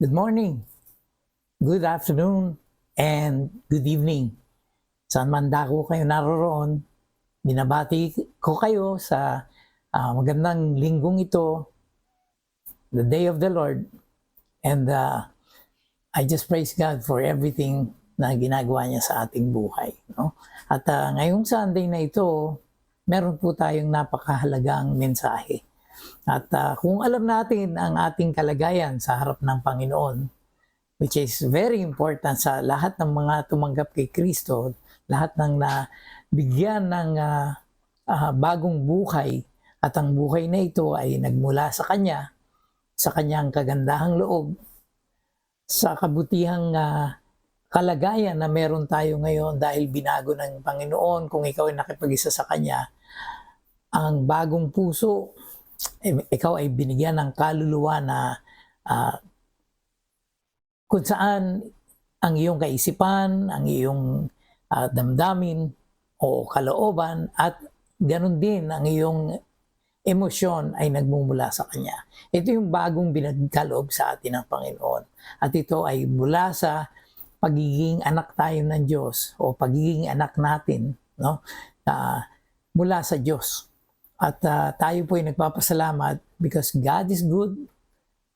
Good morning, good afternoon, and good evening. Saan man dako kayo naroroon, binabati ko kayo sa magandang linggong ito, the day of the Lord. And I just praise God for everything na ginagawa niya sa ating buhay. No? At ngayong Sunday na ito, meron po tayong napakahalagang mensahe. At kung alam natin ang ating kalagayan sa harap ng Panginoon, which is very important sa lahat ng mga tumanggap kay Kristo, lahat ng nabigyan ng bagong buhay, at ang buhay na ito ay nagmula sa Kanya, sa Kanyang kagandahang loob, sa kabutihang kalagayan na meron tayo ngayon dahil binago ng Panginoon. Kung ikaw ay nakipag-isa sa Kanya, ang bagong puso, ikaw ay binigyan ng kaluluwa na kung saan ang iyong kaisipan, ang iyong damdamin o kalooban at ganun din ang iyong emosyon ay nagmumula sa Kanya. Ito yung bagong binagkaloob sa atin ng Panginoon. At ito ay mula sa pagiging anak tayo ng Diyos o pagiging anak natin, no? Mula sa Diyos. At tayo po ay nagpapasalamat because God is good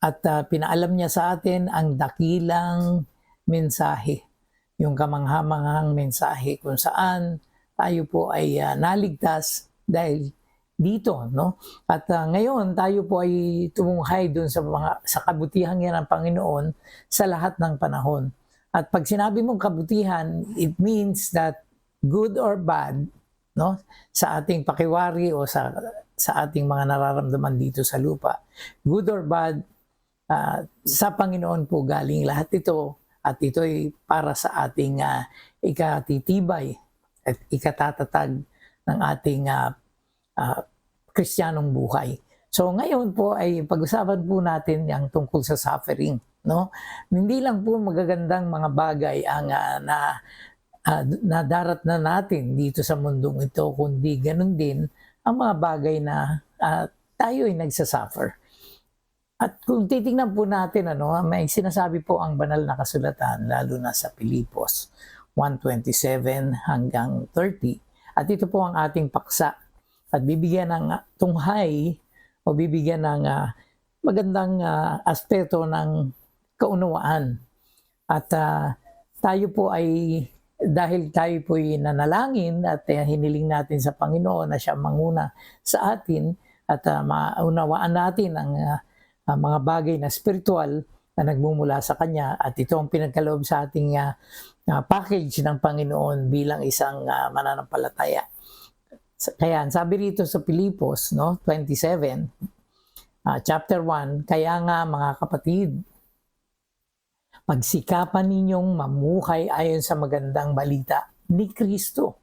at pinaalam niya sa atin ang dakilang mensahe, yung kamanghamanghang mensahe kung saan tayo po ay naligtas dahil dito, no? At ngayon tayo po ay tumunghay dun sa kabutihan niya ng Panginoon sa lahat ng panahon. At pag sinabi mong kabutihan, it means that good or bad, no, sa ating pakiwari o sa ating mga nararamdaman dito sa lupa, good or bad, sa Panginoon po galing lahat ito, at ito ay para sa ating ikatitibay at ikatatatag ng ating Kristiyanong buhay. So ngayon po ay pag-usapan po natin yung tungkol sa suffering, no? Hindi lang po magagandang mga bagay ang nadarat na natin dito sa mundong ito, kundi ganun din ang mga bagay na tayo ay nagsasuffer. At kung titingnan po natin, may sinasabi po ang banal na kasulatan, lalo na sa Pilipos 1:27 hanggang 30. At ito po ang ating paksa. At bibigyan ng tunghay o bibigyan ng magandang aspeto ng kaunawaan. At tayo po ay, dahil tayo po ay nanalangin at hiniling natin sa Panginoon na siya manguna sa atin at maunawaan natin ang mga bagay na spiritual na nagmumula sa Kanya, at ito ang pinagkaloob sa ating package ng Panginoon bilang isang mananampalataya. Kaya sabi rito sa Pilipos 27, chapter 1, kaya nga mga kapatid, pagsikapan ninyong mamuhay ayon sa magandang balita ni Kristo.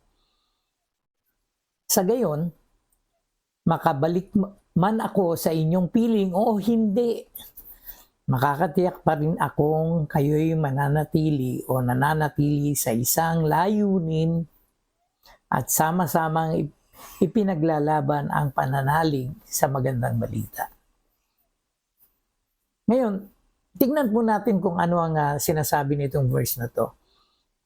Sa gayon, makabalik man ako sa inyong piling o hindi, makakatiyak pa rin akong kayo'y mananatili o nananatili sa isang layunin at sama-samang ipinaglalaban ang pananalig sa magandang balita. Ngayon, tingnan po natin kung ano ang sinasabi nitong verse na to.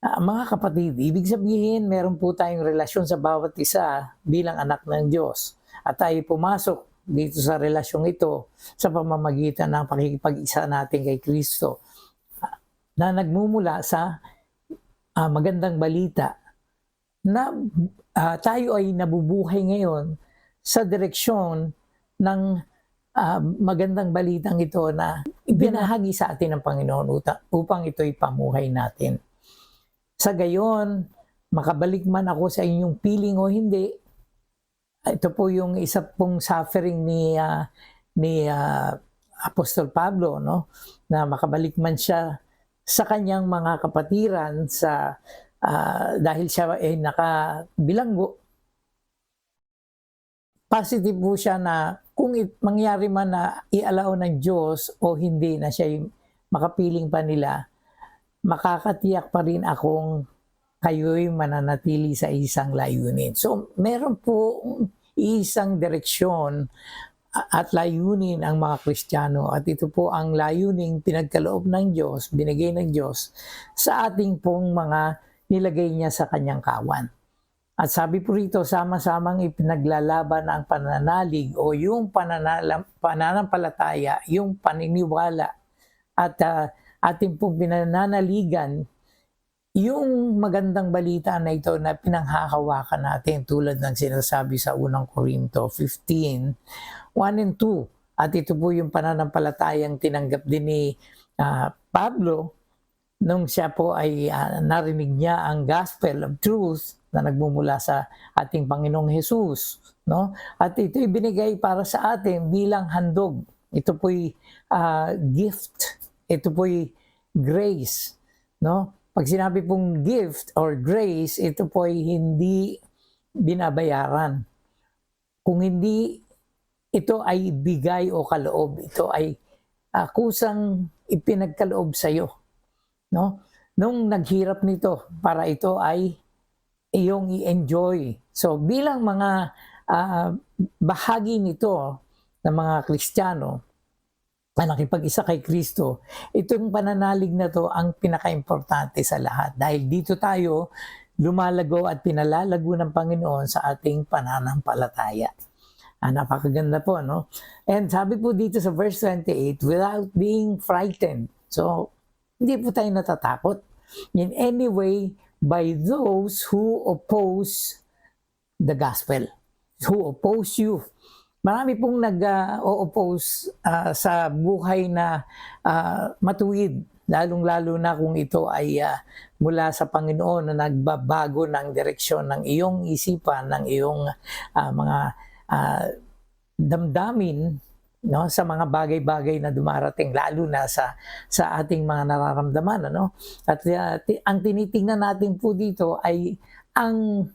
Mga kapatid, ibig sabihin meron po tayong relasyon sa bawat isa bilang anak ng Diyos. At tayo pumasok dito sa relasyong ito sa pamamagitan ng pakikipag-isa natin kay Kristo na nagmumula sa magandang balita na tayo ay nabubuhay ngayon sa direksyon ng magandang balitang ito na ibinahagi sa atin ng Panginoon upang ito'y pamuhay natin. Sa gayon, makabalik man ako sa inyong piling o hindi, ito po yung isa pong suffering ni Apostol Pablo, no? Na makabalik man siya sa kanyang mga kapatiran dahil siya ay nakabilanggo. Positive po siya na kung mangyari man na i-allow ng Diyos o hindi na siya makapiling pa nila, makakatiyak pa rin akong kayo'y mananatili sa isang layunin. So meron po isang direksyon at layunin ang mga Kristiyano, at ito po ang layuning pinagkaloob ng Diyos, binigay ng Diyos sa ating pong mga nilagay niya sa kanyang kawan. At sabi po rito, sama-samang ipinaglalaban ang pananalig o yung pananampalataya, yung paniniwala, at ating pong pinananaligan yung magandang balita na ito na pinanghahawakan natin, tulad ng sinasabi sa unang Korinto 15, 1 and 2. At ito po yung pananampalatayang tinanggap din ni Pablo nung siya po ay narinig niya ang gospel of truth na nagmumula sa ating Panginoong Jesus, no? At ito'y binigay para sa atin bilang handog. Ito po'y gift. Ito po'y grace, no? Pag sinabi pong gift or grace, ito po ay hindi binabayaran. Kung hindi ito ay bigay o kaloob, ito ay kusang ipinagkaloob sa iyo, no? Nung naghirap nito para ito ay iyong i-enjoy. So bilang mga bahagi nito ng mga Kristiyano na nakipag-isa kay Kristo, itong pananalig na to ang pinaka-importante sa lahat. Dahil dito tayo lumalago at pinalalago ng Panginoon sa ating pananampalataya. Napakaganda po, no? And sabi po dito sa verse 28, without being frightened. So, hindi po tayo natatakot in any way by those who oppose the gospel, who oppose you. Marami pong nag-o-oppose sa buhay na matuwid, lalong-lalo na kung ito ay mula sa Panginoon na nagbabago ng direksyon ng iyong isipan, ng iyong mga damdamin, no, sa mga bagay-bagay na dumarating, lalo na sa ating mga nararamdaman, ano? At ang tinitingnan natin po dito ay ang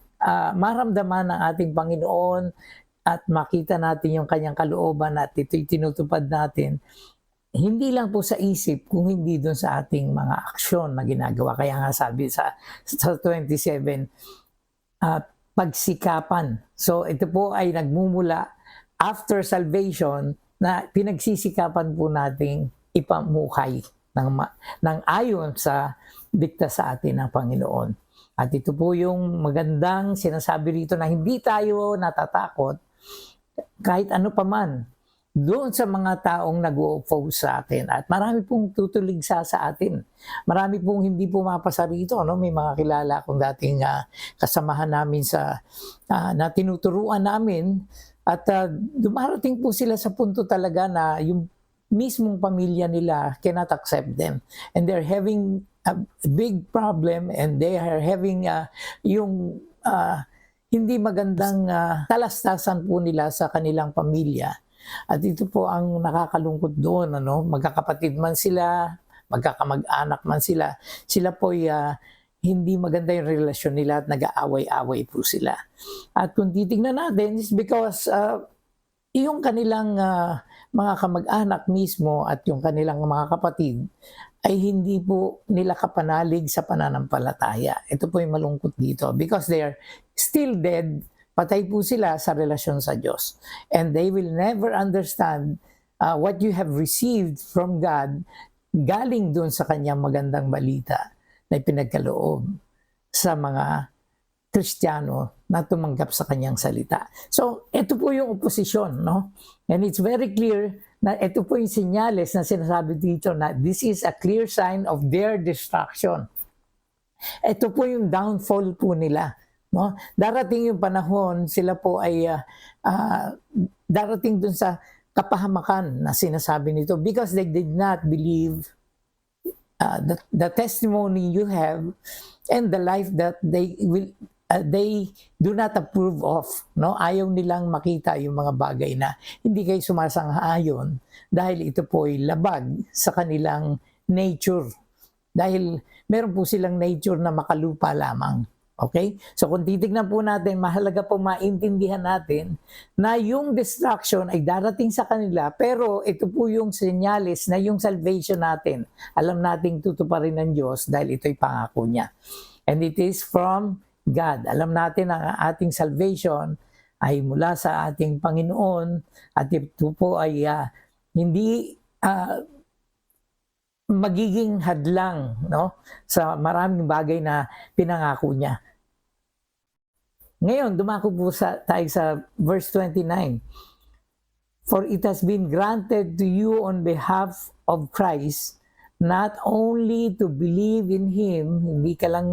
maramdaman ng ating Panginoon at makita natin yung kanyang kalooban at ito'y tinutupad natin, hindi lang po sa isip, kung hindi doon sa ating mga aksyon na ginagawa. Kaya nga sabi sa 27, pagsikapan. So ito po ay nagmumula after salvation na pinagsisikapan po nating ipamukhay ng ayon sa dikta sa atin ng Panginoon. At ito po yung magandang sinasabi rito na hindi tayo natatakot kahit ano pa man doon sa mga taong nag-o-oppose sa atin. At marami pong tutuligsa sa atin. Marami pong hindi pumapasa rito. No? May mga kilala akong dating kasamahan namin na tinuturuan namin. At dumarating po sila sa punto talaga na yung mismong pamilya nila cannot accept them. And they're having a big problem, and they are having yung hindi magandang talastasan po nila sa kanilang pamilya. At ito po ang nakakalungkot doon, ano? Magkakapatid man sila, magkakamag-anak man sila, sila po hindi maganda yung relasyon nila at nag-aaway-away po sila. At kung titignan natin, is because yung kanilang mga kamag-anak mismo at yung kanilang mga kapatid ay hindi po nila kapanalig sa pananampalataya. Ito po yung malungkot dito because they are still dead, patay po sila sa relasyon sa Diyos. And they will never understand what you have received from God galing doon sa kanyang magandang balita na pinagkaloob sa mga Kristiyano na tumanggap sa kanyang salita. So, ito po yung oposisyon, no? And it's very clear na ito po yung senyales na sinasabi dito na this is a clear sign of their destruction. Ito po yung downfall po nila, no? Darating yung panahon, sila po ay darating dun sa kapahamakan na sinasabi nito because they did not believe the testimony you have and the life that they do not approve of, no? Ayaw nilang makita yung mga bagay na hindi kayo sumasang-ayon dahil ito po ay labag sa kanilang nature. Dahil meron po silang nature na makalupa lamang. Okay? So kung titignan po natin, mahalaga po maintindihan natin na yung destruction ay darating sa kanila, pero ito po yung senyales na yung salvation natin. Alam nating tutuparin ng Diyos dahil ito'y pangako niya. And it is from God. Alam natin ang ating salvation ay mula sa ating Panginoon at ito po ay hindi magiging hadlang, no, sa maraming bagay na pinangako niya. Ngayon, dumako po tayo sa verse 29. For it has been granted to you on behalf of Christ not only to believe in Him, hindi ka lang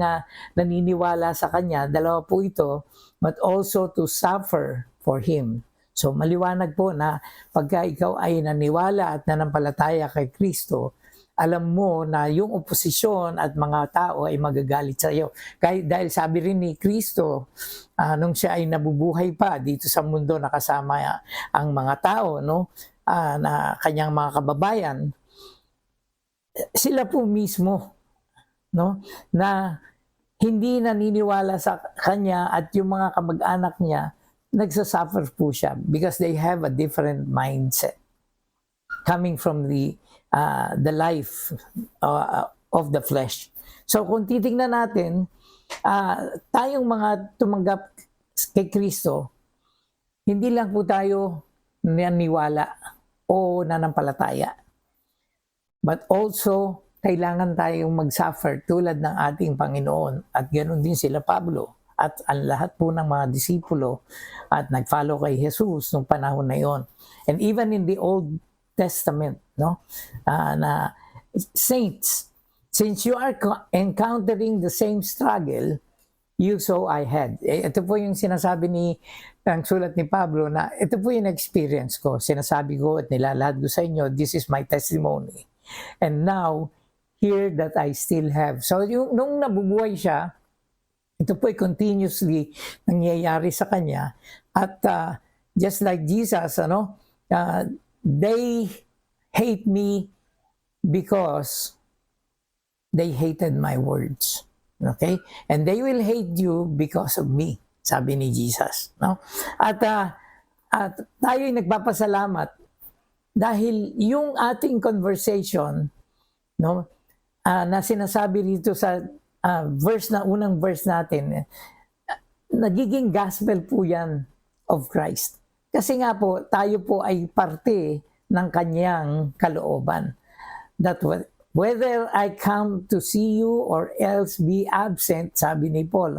naniniwala sa Kanya, dalawa po ito, but also to suffer for Him. So maliwanag po na pagka ikaw ay naniwala at nanampalataya kay Kristo, alam mo na yung oposisyon at mga tao ay magagalit sa iyo. Dahil sabi rin ni Kristo, nung siya ay nabubuhay pa dito sa mundo na kasama ang mga tao, no, na kanyang mga kababayan, sila po mismo, no, na hindi naniniwala sa kanya at yung mga kamag-anak niya, nagsasuffer po siya because they have a different mindset coming from the life of the flesh. So kung titingnan natin, tayong mga tumanggap kay Kristo, hindi lang po tayo naniwala o nanampalataya, but also kailangan tayong mag-suffer tulad ng ating Panginoon. At ganoon din sila Pablo at ang lahat po ng mga disipulo at nag-follow kay Jesus nung panahon na yon. And even in the Old Testament, no, na saints, since you are encountering the same struggle you saw I had. Ito po yung sinasabi ang sulat ni Pablo na ito po yung experience ko. Sinasabi ko at nilalahad ko sa inyo, this is my testimony. And now, here that I still have. So nung nabubuhay siya, ito po ay continuously nangyayari sa kanya. At just like Jesus, they hate me because they hated my words. Okay? And they will hate you because of me, sabi ni Jesus. No? At tayo'y nagpapasalamat dahil yung ating conversation, no, na sinasabi dito sa unang verse natin, nagiging gospel po yan of Christ. Kasi nga po, tayo po ay parte ng kanyang kalooban. That whether I come to see you or else be absent, sabi ni Paul,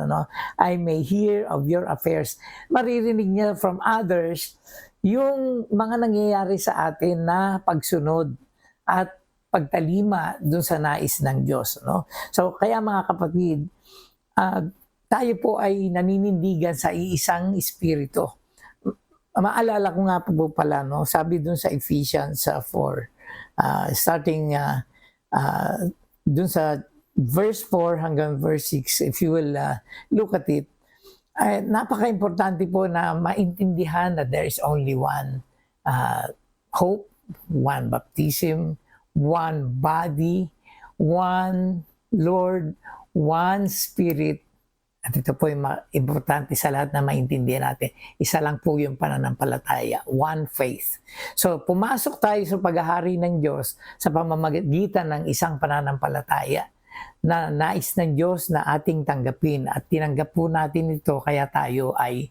I may hear of your affairs. Maririnig niya from others yung mga nangyayari sa atin na pagsunod at pagtalima dun sa nais ng Diyos. No? So kaya mga kapatid, tayo po ay naninindigan sa iisang espiritu. Maalala ko nga po pala, no? Sabi dun sa Ephesians 4, starting dun sa verse 4 hanggang verse 6, if you will look at it, napaka-importante po na maintindihan that there is only one hope, one baptism, one body, one Lord, one Spirit. At ito po yung importante sa lahat na maintindihan natin. Isa lang po yung pananampalataya, one faith. So pumasok tayo sa paghahari ng Diyos sa pamamagitan ng isang pananampalataya na nais ng Diyos na ating tanggapin at tinanggap po natin ito kaya tayo ay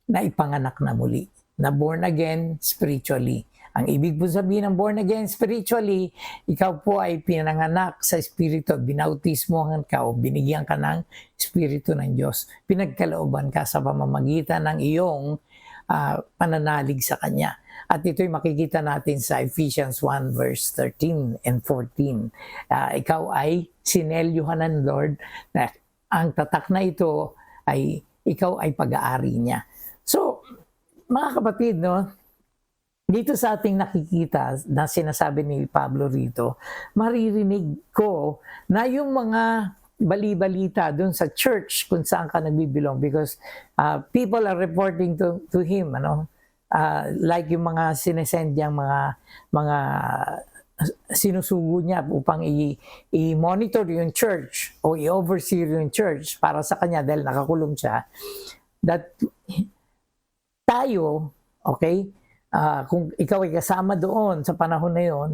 naipanganak na muli, na born again spiritually. Ang ibig po sabihin ng born again spiritually, ikaw po ay pinanganak sa Espiritu, binautismohan ka o binigyan ka ng Espiritu ng Diyos. Pinagkalooban ka sa pamamagitan ng iyong pananalig sa Kanya. At ito'y makikita natin sa Ephesians 1 verse 13 and 14. Ikaw ay sinelyuhan ng Lord na ang tatak na ito ay ikaw ay pag-aari niya. So, mga kapatid, no, dito sa ating nakikita na sinasabi ni Pablo rito, maririnig ko na yung mga bali-balita dun sa church kung saan ka nagbibilong because people are reporting to him, like yung mga sinesend niyang mga sinusugo niya upang i-monitor yung church o i-oversee yung church para sa kanya dahil nakakulong siya, that tayo, okay, kung ikaw ay kasama doon sa panahon na yun,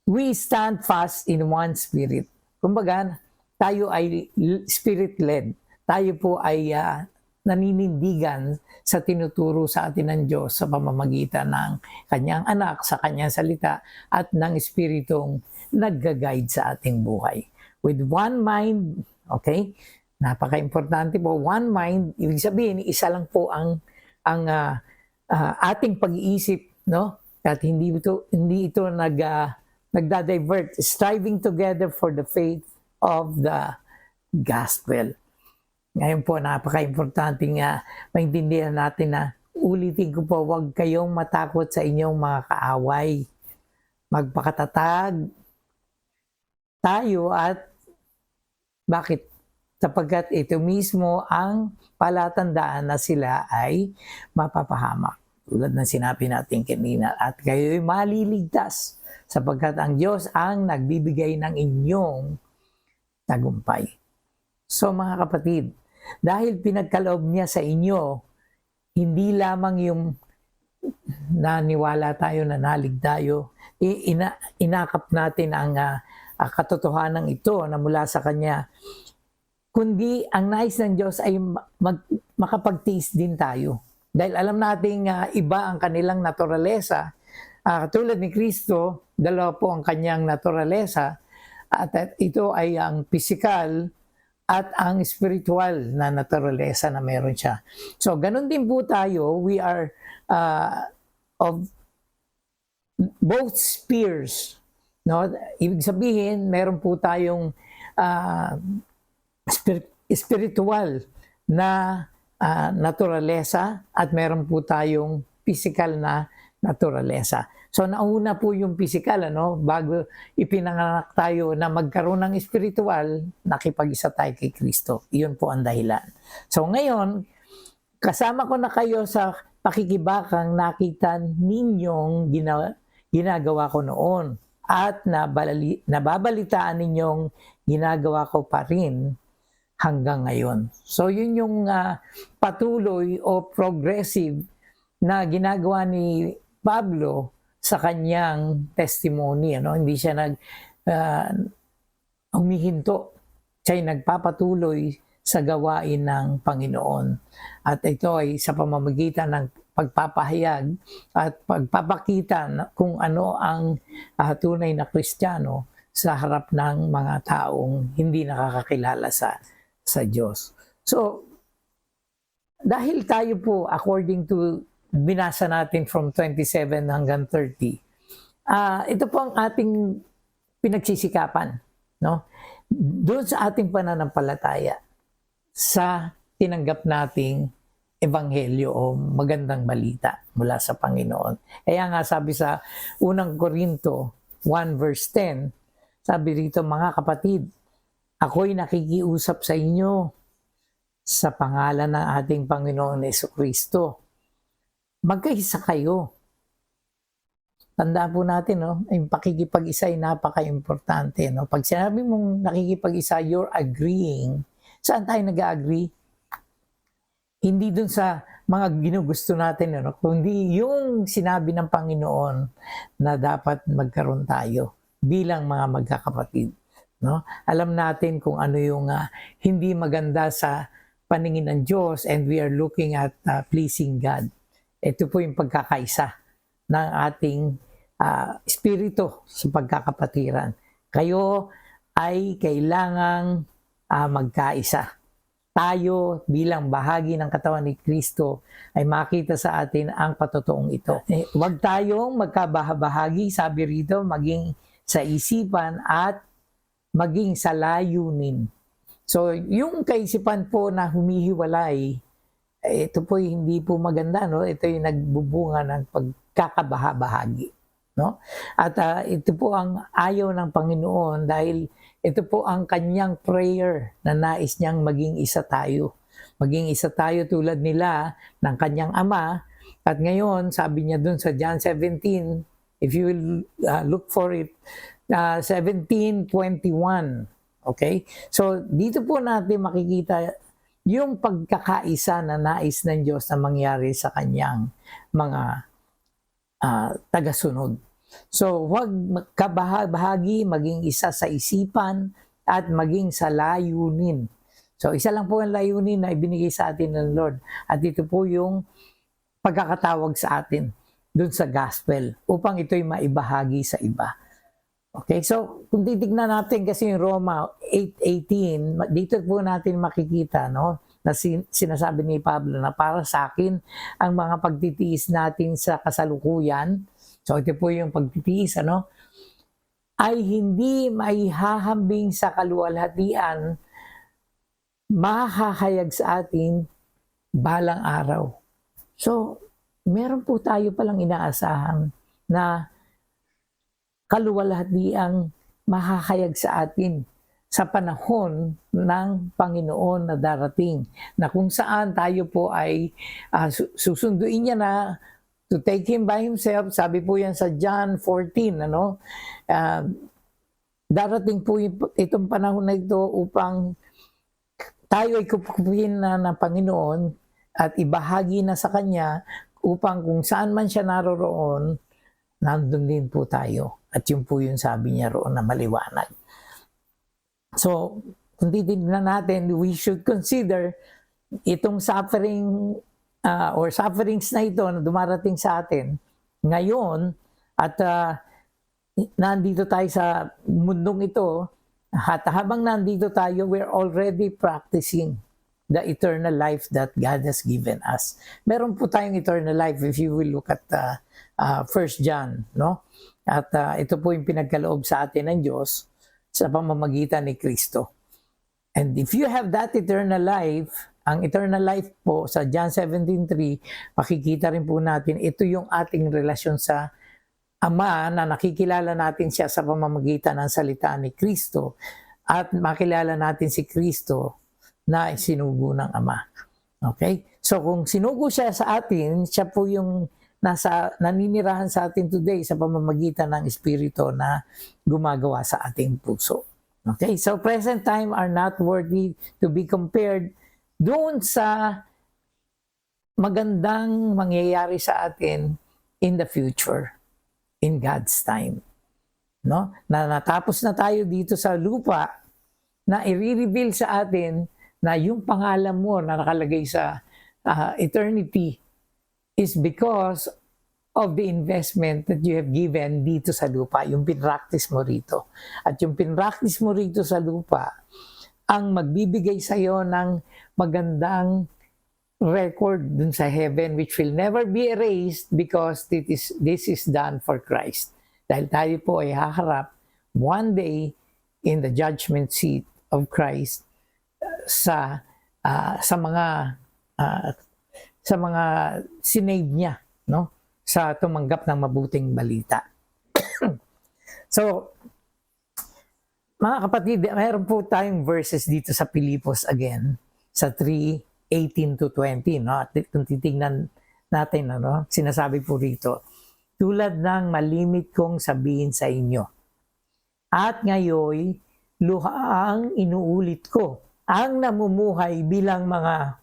we stand fast in one spirit. Kumbaga, tayo ay spirit-led. Tayo po ay naninindigan sa tinuturo sa atin ng Diyos sa pamamagitan ng kanyang anak, sa kanyang salita, at ng Espiritong nagga-guide sa ating buhay. With one mind, okay? Napaka-importante po, one mind, ibig sabihin, isa lang po ang ating pag-iisip, no? At hindi ito nagda-divert, striving together for the faith of the gospel. Ngayon po, napaka-importante nga maintindihan natin na ulitin ko po, huwag kayong matakot sa inyong mga kaaway. Magpakatatag tayo at bakit? Sapagkat ito mismo ang palatandaan na sila ay mapapahamak. Tulad ng sinabi natin kanina, at kayo'y maliligtas sapagkat ang Diyos ang nagbibigay ng inyong tagumpay. So mga kapatid, dahil pinagkaloob niya sa inyo, hindi lamang yung naniwala tayo, nanalig tayo, inakap natin ang katotohanan ito na mula sa Kanya, kundi ang nais ng Diyos ay makapagtiis din tayo. Dahil alam nating iba ang kanilang naturalesa. Tulad ni Kristo, dalawa po ang kanyang naturalesa. At ito ay ang physical at ang spiritual na naturalesa na meron siya. So, ganun din po tayo. We are of both spheres. No? Ibig sabihin, meron po tayong spiritual na naturalesa at meron po tayong physical na naturalesa. So nauna po yung physical, bago ipinanganak tayo na magkaroon ng spiritual, nakipag-isa tayo kay Kristo. Iyon po ang dahilan. So ngayon, kasama ko na kayo sa pakikibakang nakita ninyong ginagawa ko noon at nababalitaan ninyong ginagawa ko pa rin hanggang ngayon. So yun yung patuloy o progressive na ginagawa ni Pablo sa kanyang testimony. Hindi siya humihinto. Siya'y nagpapatuloy sa gawain ng Panginoon. At ito ay sa pamamagitan ng pagpapahayag at pagpapakita kung ano ang tunay na Kristiyano sa harap ng mga taong hindi nakakakilala sa Diyos. So, dahil tayo po, according to binasa natin from 27 hanggang 30, ito po ang ating pinagsisikapan, doon sa ating pananampalataya sa tinanggap nating ebanghelyo o magandang balita mula sa Panginoon. Kaya nga sabi sa unang Korinto 1 verse 10, sabi rito, mga kapatid, ako'y nakikiusap sa inyo sa pangalan ng ating Panginoong Jesucristo. Magkaisa kayo. Tandaan po natin, yung pakikipag-isa ay napaka-importante. Pag sinabi mong nakikipag-isa, you're agreeing. Saan tayo nag-agree? Hindi dun sa mga ginugusto natin, kundi yung sinabi ng Panginoon na dapat magkaroon tayo bilang mga magkakapatid. Alam natin kung ano yung hindi maganda sa paningin ng Diyos, and we are looking at pleasing God. Ito po yung pagkakaisa ng ating espiritu sa pagkakapatiran. Kayo ay kailangang magkaisa. Tayo bilang bahagi ng katawan ni Kristo ay makita sa atin ang patotoong ito. Huwag tayong magkabahagi, sabi rito, maging sa isipan at maging sa layunin. So, yung kaisipan po na humihiwalay, ito po hindi po maganda, Ito yung nagbubunga ng pagkakabahabahagi, At ito po ang ayaw ng Panginoon dahil ito po ang kanyang prayer na nais niyang maging isa tayo. Maging isa tayo tulad nila ng kanyang ama. At ngayon, sabi niya dun sa John 17, if you will look for it, 17:21. Okay? So, dito po natin makikita yung pagkakaisa na nais ng Diyos na mangyari sa kanyang mga tagasunod. So, huwag kabahagi, maging isa sa isipan at maging sa layunin. So isa lang po ang layunin na ibinigay sa atin ng Lord. At ito po yung pagkakatawag sa atin dun sa gospel upang ito'y maibahagi sa iba. Okay, so kung titignan natin kasi yung Roma 8:18, dito po natin makikita, no, na sinasabi ni Pablo na para sa akin ang mga pagtitiis natin sa kasalukuyan, so ito po yung pagtitiis, ano, ay hindi maihahambing sa kaluwalhatian, mahahayag sa atin balang araw. So, meron po tayo palang inaasahan na kaluwalhatiang mahahayag sa atin sa panahon ng Panginoon na darating, na kung saan tayo po ay susunduin niya na to take Him by Himself. Sabi po yan sa John 14, ano? Darating po itong panahon na ito upang tayo ay kupupuin na ng Panginoon at ibahagi na sa Kanya upang kung saan man siya naroroon, nandun din po tayo. At yun po yung sabi niya roon na maliwanag. So, kung titignan natin, we should consider itong suffering or sufferings na ito na dumarating sa atin ngayon at nandito tayo sa mundong ito, at habang nandito tayo, we're already practicing the eternal life that God has given us. Meron po tayong eternal life if you will look at 1 John, no? At ito po yung pinagkaloob sa atin ng Diyos sa pamamagitan ni Kristo. And if you have that eternal life, ang eternal life po sa John 17:3, makikita rin po natin, ito yung ating relasyon sa Ama na nakikilala natin siya sa pamamagitan ng salita ni Kristo at makilala natin si Kristo na sinugo ng Ama. Okay? So kung sinugo siya sa atin, siya po yung naninirahan sa atin today sa pamamagitan ng Espiritu na gumagawa sa ating puso. Okay? So present time are not worthy to be compared doon sa magandang mangyayari sa atin in the future, in God's time. No? Na natapos na tayo dito sa lupa, na i-reveal sa atin na yung pangalan mo na nakalagay sa eternity is because of the investment that you have given dito sa lupa, yung pinractice mo rito. At yung pinractice mo rito sa lupa, ang magbibigay sa iyo ng magandang record dun sa heaven which will never be erased because this is done for Christ. Dahil tayo po ay haharap one day in the judgment seat of Christ sa mga sinave niya, no? Sa tumanggap ng mabuting balita. So, mga kapatid, mayroon po tayong verses dito sa Pilipos again, sa 3:18-20, no? At kung titingnan natin, ano, sinasabi po rito, tulad ng malimit kong sabihin sa inyo, at ngayon, luhaang inuulit ko, ang namumuhay bilang mga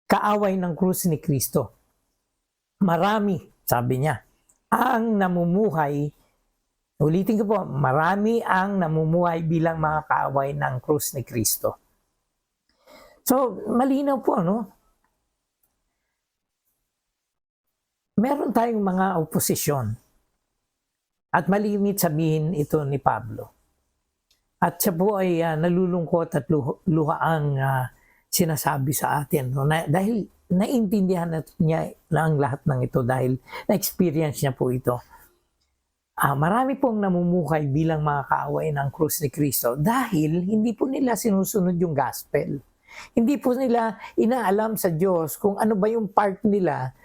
kaaway ng krus ni Kristo. Marami, sabi niya, ang namumuhay, ulitin ko po, marami ang namumuhay bilang mga kaaway ng krus ni Kristo. So, malinaw po, no? Meron tayong mga oposisyon. At malimit sabihin ito ni Pablo. At siya po ay nalulungkot at luhaang sinasabi sa atin. No? Dahil naintindihan niya lang lahat ng ito dahil na-experience niya po ito. Marami pong namumuhay bilang mga kaaway ng krus ni Kristo dahil hindi po nila sinusunod yung gospel. Hindi po nila inaalam sa Diyos kung ano ba yung part nila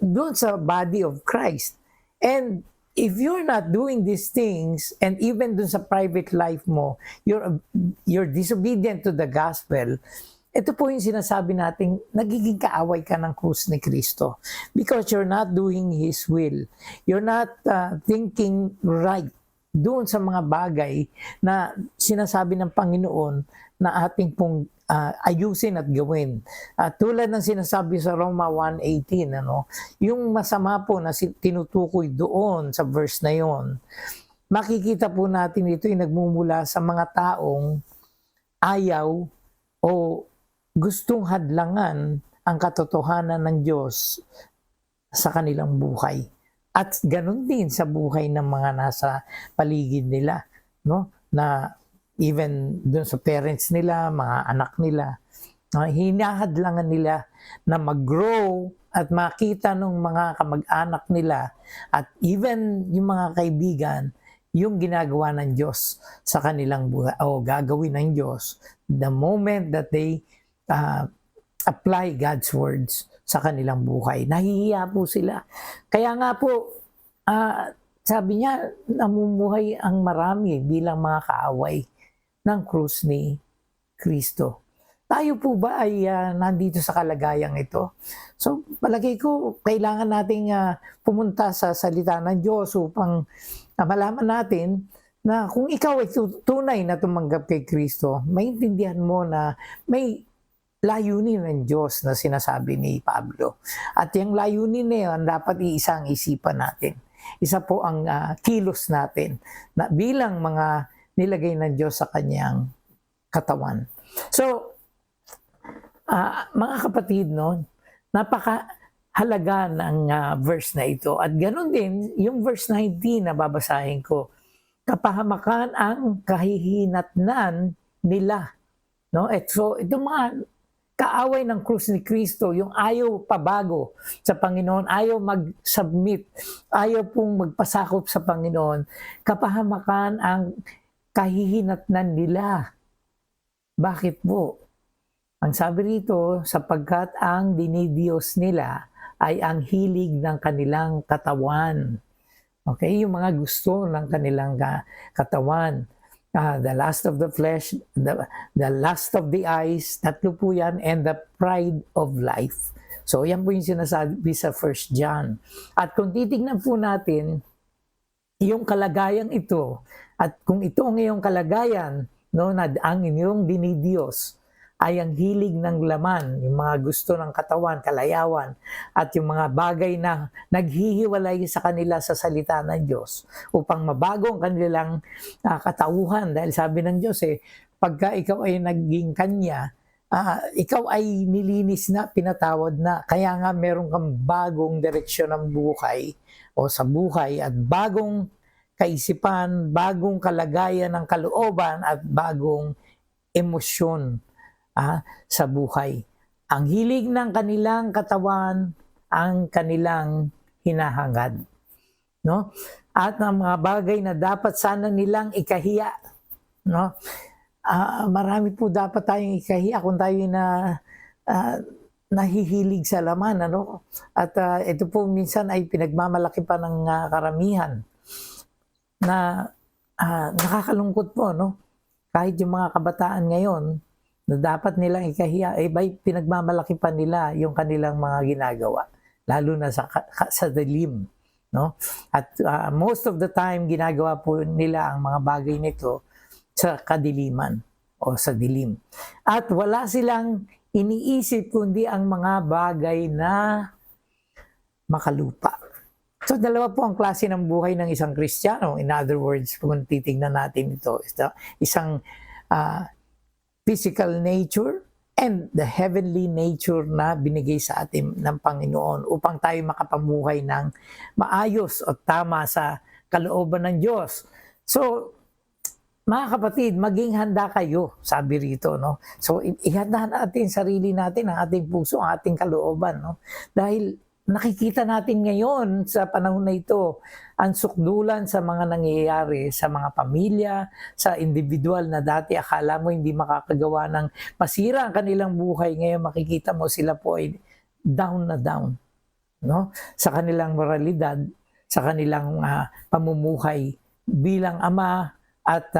doon sa body of Christ. And if you're not doing these things, and even doon sa private life mo, you're disobedient to the gospel, ito po yung sinasabi natin, nagiging kaaway ka ng krus ni Kristo. Because you're not doing His will. You're not thinking right doon sa mga bagay na sinasabi ng Panginoon na ating pong ayusin at gawin. Tulad ng sinasabi sa Roma 1:18, ano, yung masama po na tinutukoy doon sa verse na yon, makikita po natin ito ay nagmumula sa mga taong ayaw o gustong hadlangan ang katotohanan ng Diyos sa kanilang buhay. At ganun din sa buhay ng mga nasa paligid nila, no? Na even dun sa parents nila, mga anak nila, hinahadlangan nila na mag-grow at makita ng mga kamag-anak nila at even yung mga kaibigan yung ginagawa ng Diyos sa kanilang buhay o gagawin ng Diyos the moment that they apply God's words sa kanilang buhay. Nahihiya po sila. Kaya nga po, sabi niya, namumuhay ang marami bilang mga kaaway ng krus ni Kristo. Tayo po ba ay nandito sa kalagayang ito? So, palagay ko, kailangan nating pumunta sa salita ng Diyos upang malaman natin na kung ikaw ay tunay na tumanggap kay Kristo, maintindihan mo na may layunin ng Diyos na sinasabi ni Pablo. At yung layunin na yun, dapat iisang isipan natin. Isa po ang kilos natin na bilang mga nilagay ng Diyos sa kanyang katawan. So, mga kapatid, no, napakahalaga ng verse na ito. At ganoon din, yung verse 19 na babasahin ko, kapahamakan ang kahihinatnan nila. No? At so, itong mga kaaway ng krus ni Kristo, yung ayaw pabago sa Panginoon, ayaw mag-submit, ayaw pong magpasakop sa Panginoon, kapahamakan ang kahihinatnan nila. Bakit po? Ang sabi rito, sapagkat ang dinidiyos nila ay ang hilig ng kanilang katawan. Okay? Yung mga gusto ng kanilang katawan. The lust of the flesh, the lust of the eyes, tatlo po yan, and the pride of life. So yan po yung sinasabi sa 1 John. At kung titignan po natin, yung kalagayang ito, at kung ito ang iyong kalagayan, no, na ang inyong dinidiyos, ay ang hilig ng laman, yung mga gusto ng katawan, kalayawan, at yung mga bagay na naghihiwalay sa kanila sa salita ng Diyos upang mabago ang kanilang katauhan. Dahil sabi ng Diyos, pagka ikaw ay naging kanya, ikaw ay nilinis na, pinatawad na. Kaya nga meron kang bagong direksyon ng buhay o sa buhay at bagong kaisipan, bagong kalagayan ng kalooban at bagong emosyon sa buhay. Ang hilig ng kanilang katawan, ang kanilang hinahangad. No? At ang mga bagay na dapat sana nilang ikahiya. No? Marami po dapat tayong ikahiya kung tayo na nahihilig sa laman. Ano? At ito po minsan ay pinagmamalaki pa ng karamihan na nakakalungkot po. No? Kahit yung mga kabataan ngayon, na dapat nilang ikahiya, pinagmamalaki pa nila yung kanilang mga ginagawa, lalo na sa dilim. No? At most of the time, ginagawa po nila ang mga bagay nito sa kadiliman o sa dilim. At wala silang iniisip kundi ang mga bagay na makalupa. So, dalawa po ang klase ng buhay ng isang Kristiyano. In other words, kung titignan natin ito, isang physical nature and the heavenly nature na binigay sa atin ng Panginoon upang tayo makapamuhay ng maayos o tama sa kalooban ng Diyos. So, mga kapatid, maging handa kayo, sabi rito, no? So, ihanda natin sarili natin, ang ating puso, ang ating kalooban, no? Dahil nakikita natin ngayon sa panahon na ito ang sukdulan sa mga nangyayari sa mga pamilya, sa individual na dati akala mo hindi makakagawa ng masira ang kanilang buhay. Ngayon makikita mo sila po ay down na down, no? Sa kanilang moralidad, sa kanilang pamumuhay bilang ama at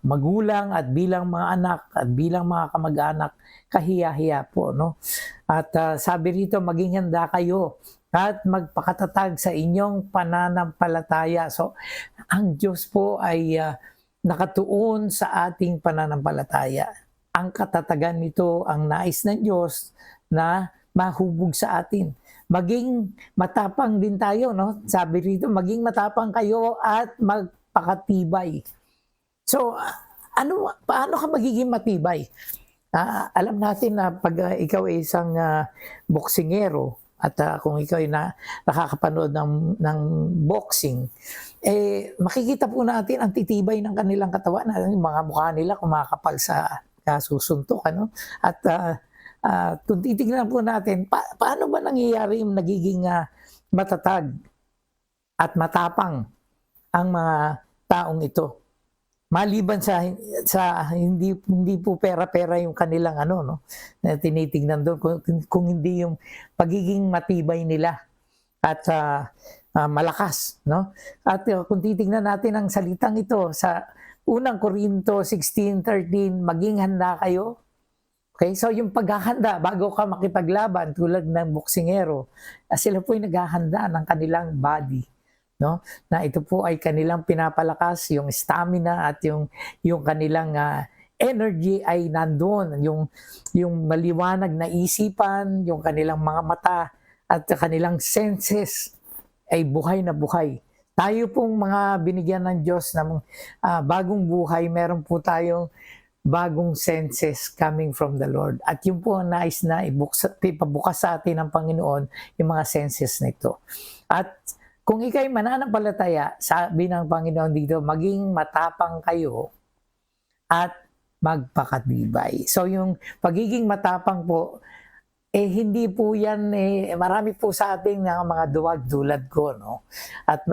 magulang at bilang mga anak at bilang mga kamag-anak, kahiya-hiya po, no? At sabi rito, maging handa kayo at magpakatatag sa inyong pananampalataya. So, ang Diyos po ay nakatuon sa ating pananampalataya. Ang katatagan nito, ang nais ng Diyos na mahubog sa atin. Maging matapang din tayo, no? Sabi rito, maging matapang kayo at magpakatibay. So, paano ka magiging matibay? Alam natin na pag ikaw ay isang boksingero at kung ikaw ay nakakapanood ng boxing, makikita po natin ang titibay ng kanilang katawan. Yung mga mukha nila kumakapal sa susuntok. At kung titignan po natin, paano ba nangyayari yung nagiging matatag at matapang ang mga taong ito? Maliban sa hindi po pera-pera yung kanilang na tinitingnan doon, kung hindi yung pagiging matibay nila at malakas, no? At kung titingnan natin ang salitang ito sa unang Korinto 16:13, maging handa kayo. Okay, so yung paghahanda bago ka makipaglaban tulad ng boksingero, sila po ay naghahanda ng kanilang body, no? Na ito po ay kanilang pinapalakas, yung stamina at yung kanilang energy ay nandoon, yung maliwanag na isipan, yung kanilang mga mata at kanilang senses ay buhay na buhay. Tayo pong mga binigyan ng Diyos ng bagong buhay, meron po tayong bagong senses coming from the Lord. At yun po ang nais na ipabukas sa atin ng Panginoon, yung mga senses nito. At kung ikay mananampalataya, sabi ng Panginoon dito, maging matapang kayo at magpakatibay. So yung pagiging matapang po, hindi po yan, marami po sa ating mga duwag tulad ko, no? At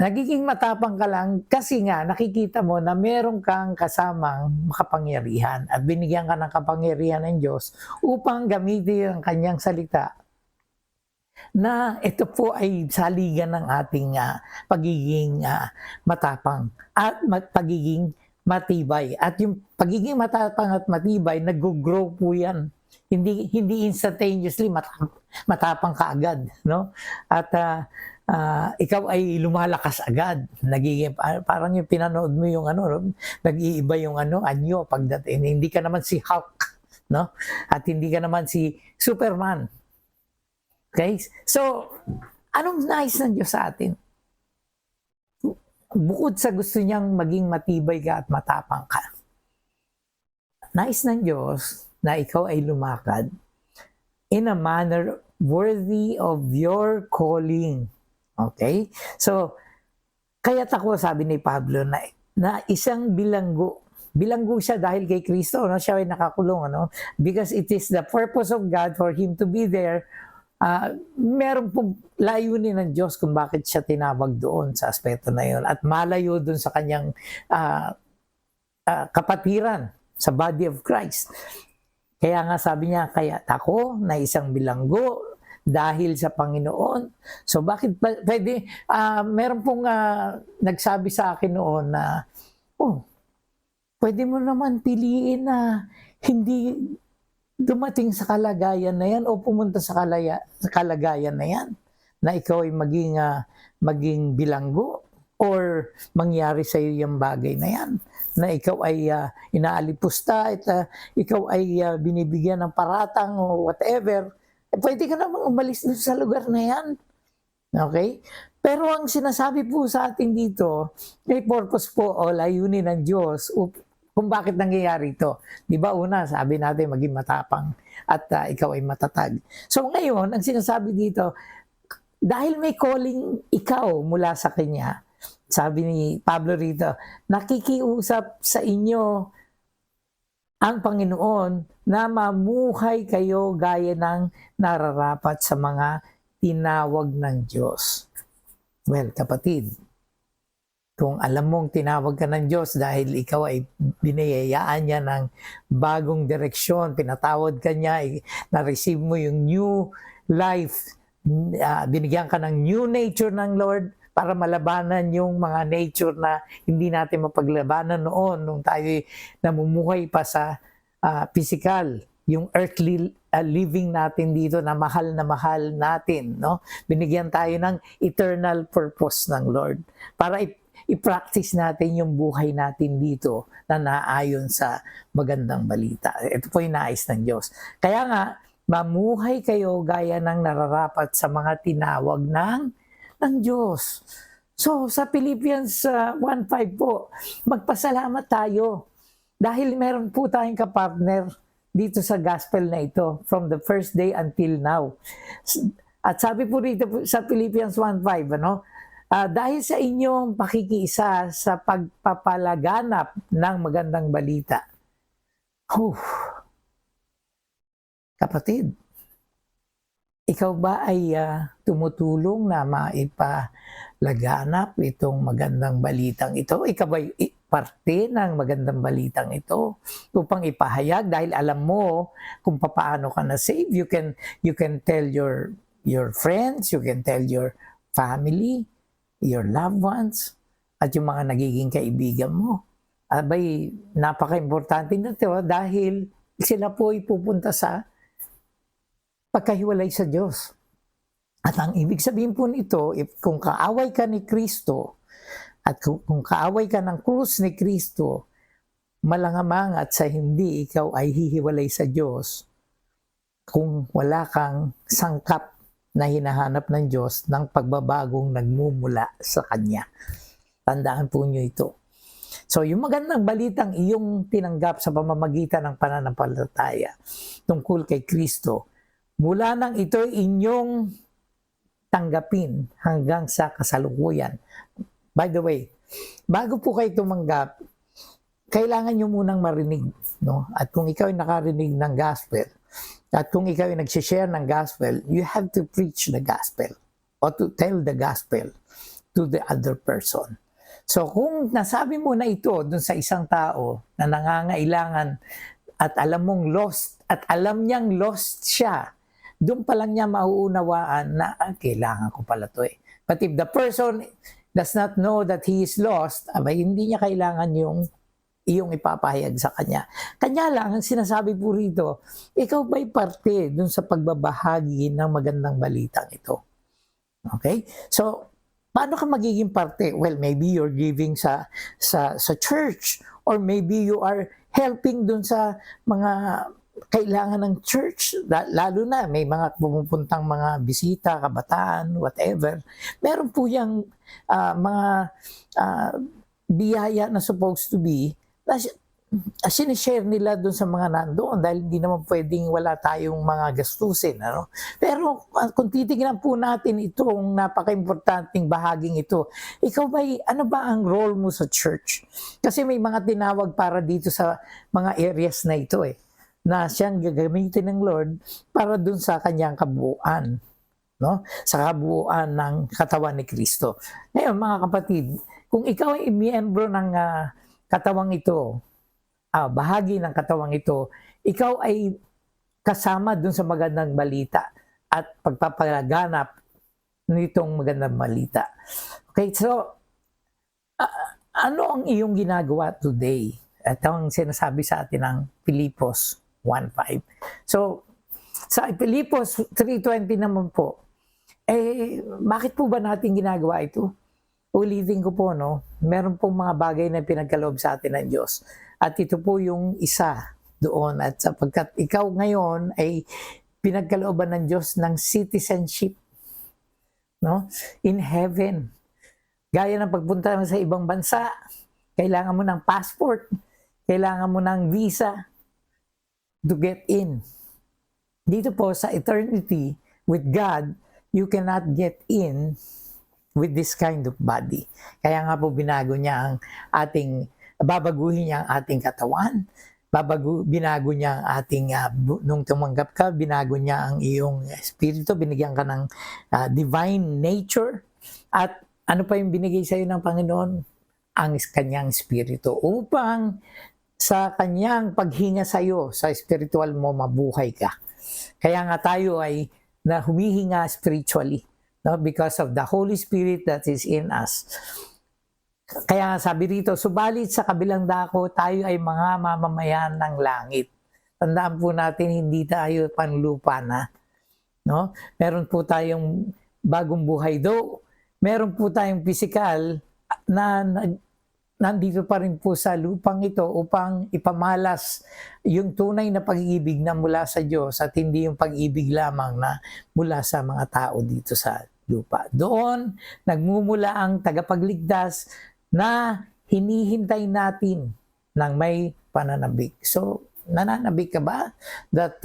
nagiging matapang ka lang kasi nga nakikita mo na meron kang kasamang makapangyarihan at binigyan ka ng kapangyarihan ng Diyos upang gamitin ang kanyang salita na ito po ay saligan ng ating pagiging matapang at pagiging matibay. At yung pagiging matapang at matibay, nag-grow po yan. Hindi instantaneously matapang ka agad, no? At ikaw ay lumalakas agad. Nagiging parang yung pinanood mo yung nag-iiba yung anyo pagdating. Hindi ka naman si Hulk, no? At hindi ka naman si Superman. Okay? So, anong nais ng Diyos sa atin? Bukod sa gusto niyang maging matibay ka at matapang ka, nais ng Diyos na ikaw ay lumakad in a manner worthy of your calling. Okay? So, kaya't ako, sabi ni Pablo, na isang bilanggo. Bilanggo siya dahil kay Kristo, no? Siya ay nakakulong, no? Because it is the purpose of God for Him to be there. Meron pong layunin ng Diyos kung bakit siya tinawag doon sa aspeto na yun. At malayo doon sa kanyang kapatiran sa body of Christ. Kaya nga sabi niya, kaya ako na isang bilanggo dahil sa Panginoon. So bakit pwede, meron pong nagsabi sa akin noon na, pwede mo naman piliin na hindi dumating sa kalagayan na yan o pumunta sa kalagayan na yan na ikaw ay maging bilanggo or mangyari sa iyo yung bagay na yan na ikaw ay inaalipusta at ikaw ay binibigyan ng paratang o whatever, pwede ka namang umalis sa lugar na yan. Okay? Pero ang sinasabi po sa atin dito, may purpose po o layunin ng Diyos kung bakit nangyayari ito. Di ba una, sabi natin maging matapang at ikaw ay matatag. So ngayon, ang sinasabi dito, dahil may calling ikaw mula sa Kanya, sabi ni Pablo rito, nakikiusap sa inyo ang Panginoon na mamuhay kayo gaya ng nararapat sa mga tinawag ng Diyos. Well, kapatid, kung alam mong tinawag ka ng Diyos dahil ikaw ay binayayaan niya ng bagong direksyon, pinatawad ka niya, na-receive mo yung new life, binigyan ka ng new nature ng Lord para malabanan yung mga nature na hindi natin mapaglabanan noon nung tayo namumuhay pa sa physical, yung earthly living natin dito na mahal natin, no? Binigyan tayo ng eternal purpose ng Lord para i-practice natin yung buhay natin dito na naayon sa magandang balita. Ito po yung nais ng Diyos. Kaya nga, mamuhay kayo gaya ng nararapat sa mga tinawag ng Diyos. So, sa Philippians 1:5 po, magpasalamat tayo Dahil meron po tayong kapartner dito sa gospel na ito from the first day until now. At sabi po rito sa Philippians 1:5, dahil sa inyong pakikiisa sa pagpapalaganap ng magandang balita. Kapatid, ikaw ba ay tumutulong na maipalaganap itong magandang balitang ito? Ikaw ba parte ng magandang balitang ito upang ipahayag dahil alam mo kung paano ka na save? You can tell your friends, you can tell your family, your loved ones, at yung mga nagiging kaibigan mo. Abay, napaka-importante na ito dahil sila po ay pupunta sa pagkahiwalay sa Diyos. At ang ibig sabihin po nito, kung kaaway ka ni Kristo, at kung kaaway ka ng krus ni Kristo, malangamang at sa hindi ikaw ay hihiwalay sa Diyos kung wala kang sangkap na hinahanap ng Diyos ng pagbabagong nagmumula sa Kanya. Tandaan po nyo ito. So, yung magandang balitang iyong tinanggap sa pamamagitan ng pananampalataya tungkol kay Kristo, mula nang ito inyong tanggapin hanggang sa kasalukuyan. By the way, bago po kayo tumanggap, kailangan nyo munang marinig. No? At kung ikaw ay nakarinig ng gospel, at kung ikaw ay nagsishare ng gospel, you have to preach the gospel or to tell the gospel to the other person. So kung nasabi mo na ito dun sa isang tao na nangangailangan at alam mong lost at alam niyang lost siya, doon pa lang niya mauunawaan na kailangan ko pala to eh. But if the person does not know that he is lost, hindi niya kailangan yung iyong ipapahayag sa kanya. Kanya lang, ang sinasabi po rito, ikaw ba'y parte dun sa pagbabahagi ng magandang balitang ito? Okay? So, paano ka magiging parte? Well, maybe you're giving sa church, or maybe you are helping dun sa mga kailangan ng church, lalo na may mga pumupuntang mga bisita, kabataan, whatever. Meron po yung mga biyaya na supposed to be na sinishare nila doon sa mga nandoon dahil hindi naman pwedeng wala tayong mga gastusin. Pero kung titignan po natin itong napaka-importanting bahaging ito, ikaw ano ba ang role mo sa church? Kasi may mga tinawag para dito sa mga areas na ito na siyang gagamitin ng Lord para dun sa kanyang kabuuan, sa kabuuan ng katawan ni Kristo. Ngayon mga kapatid, kung ikaw ay miyembro ng katawang ito, bahagi ng katawang ito, ikaw ay kasama dun sa magandang balita at pagpapalaganap nitong magandang balita. Okay, so ano ang iyong ginagawa today? Ito ang sinasabi sa atin ng Filipos 1:5. So, sa Filipos 3:20 naman po, bakit po ba natin ginagawa ito? Ulitin ko po, meron pong mga bagay na pinagkaloob sa atin ng Diyos. At ito po yung isa doon. At sapagkat ikaw ngayon ay pinagkalooban ng Diyos ng citizenship, in heaven. Gaya ng pagpunta sa ibang bansa, kailangan mo ng passport, kailangan mo ng visa to get in. Dito po sa eternity with God, you cannot get in with this kind of body. Kaya nga po binago niya ang babaguhin niya ang ating katawan, binago niya ang ating, nung tumanggap ka, binago niya ang iyong espiritu, binigyan ka ng divine nature, at ano pa yung binigay sa iyo ng Panginoon? Ang kanyang espiritu, upang sa kanyang paghinga sa iyo, sa spiritual mo, mabuhay ka. Kaya nga tayo ay humihinga spiritually, because of the Holy Spirit that is in us. Kaya sabi rito, subalit sa kabilang dako, tayo ay mga mamamayan ng langit. Tandaan po natin, hindi tayo panlupa na. Meron po tayong bagong buhay. Though, meron po tayong physical na nandito pa rin po sa lupang ito upang ipamalas yung tunay na pag-ibig na mula sa Diyos at hindi yung pag-ibig lamang na mula sa mga tao dito sa lupa. Doon, nagmumula ang tagapagligtas na hinihintay natin ng may pananabik. So, nananabik ka ba that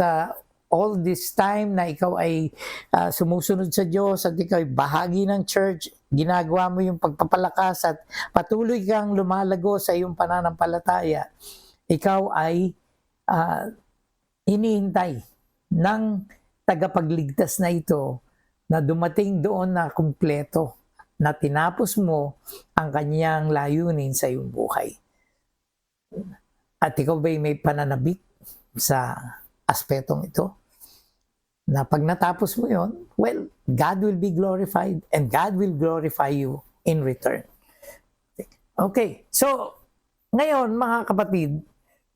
all this time na ikaw ay sumusunod sa Diyos at ikaw ay bahagi ng church, ginagawa mo yung pagpapalakas at patuloy kang lumalago sa iyong pananampalataya, ikaw ay hinihintay ng tagapagligtas na ito na dumating doon na kumpleto, na tinapos mo ang kanyang layunin sa iyong buhay. At ikaw ba'y may pananabik sa aspetong ito? Na pag natapos mo yon, well, God will be glorified and God will glorify you in return. Okay, so ngayon mga kapatid,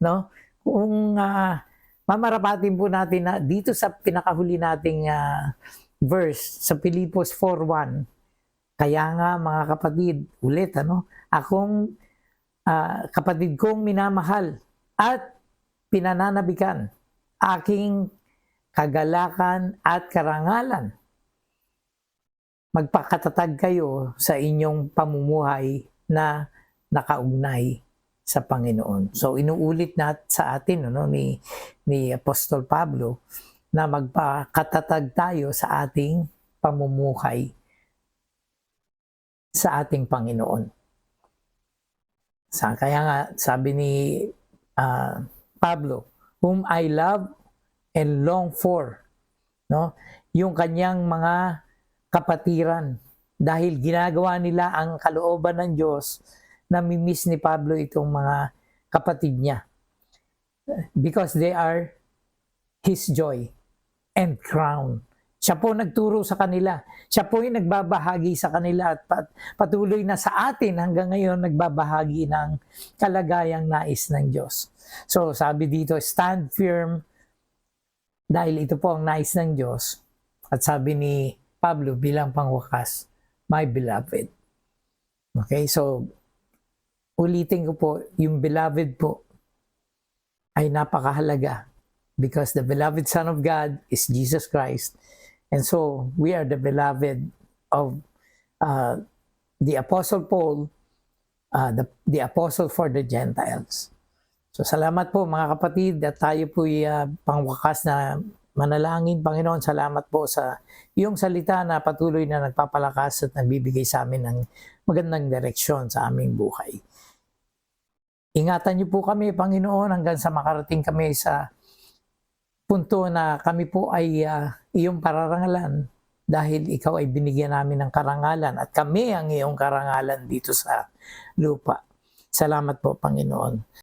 no, kung mamarapatin po natin na dito sa pinakahuli nating verse sa Filipos 4:1, kaya nga mga kapatid, ulit akong kapatid kong minamahal at pinananabikan, aking kagalakan at karangalan, magpakatatag kayo sa inyong pamumuhay na nakaugnay sa Panginoon. So inuulit sa atin ni Apostol Pablo na magpakatatag tayo sa ating pamumuhay sa ating Panginoon. Kaya nga sabi ni Pablo, whom I love and long for, no? Yung kanyang mga kapatiran, dahil ginagawa nila ang kalooban ng Diyos, namimiss ni Pablo itong mga kapatid niya. Because they are his joy and crown. Siya po nagturo sa kanila. Siya po yung nagbabahagi sa kanila at patuloy na sa atin hanggang ngayon nagbabahagi ng kalagayang nais ng Diyos. So sabi dito, stand firm, dahil ito po ang nais ng Diyos. At sabi ni Pablo bilang pangwakas, my beloved. Okay, so ulitin ko po, yung beloved po ay napakahalaga because the beloved Son of God is Jesus Christ. And so we are the beloved of the Apostle Paul, the Apostle for the Gentiles. So salamat po mga kapatid at tayo po pangwakas na manalangin. Panginoon, salamat po sa iyong salita na patuloy na nagpapalakas at nagbibigay sa amin ng magandang direksyon sa aming buhay. Ingatan niyo po kami, Panginoon, hanggang sa makarating kami sa punto na kami po ay iyong pararangalan dahil ikaw ay binigyan namin ng karangalan at kami ang iyong karangalan dito sa lupa. Salamat po, Panginoon.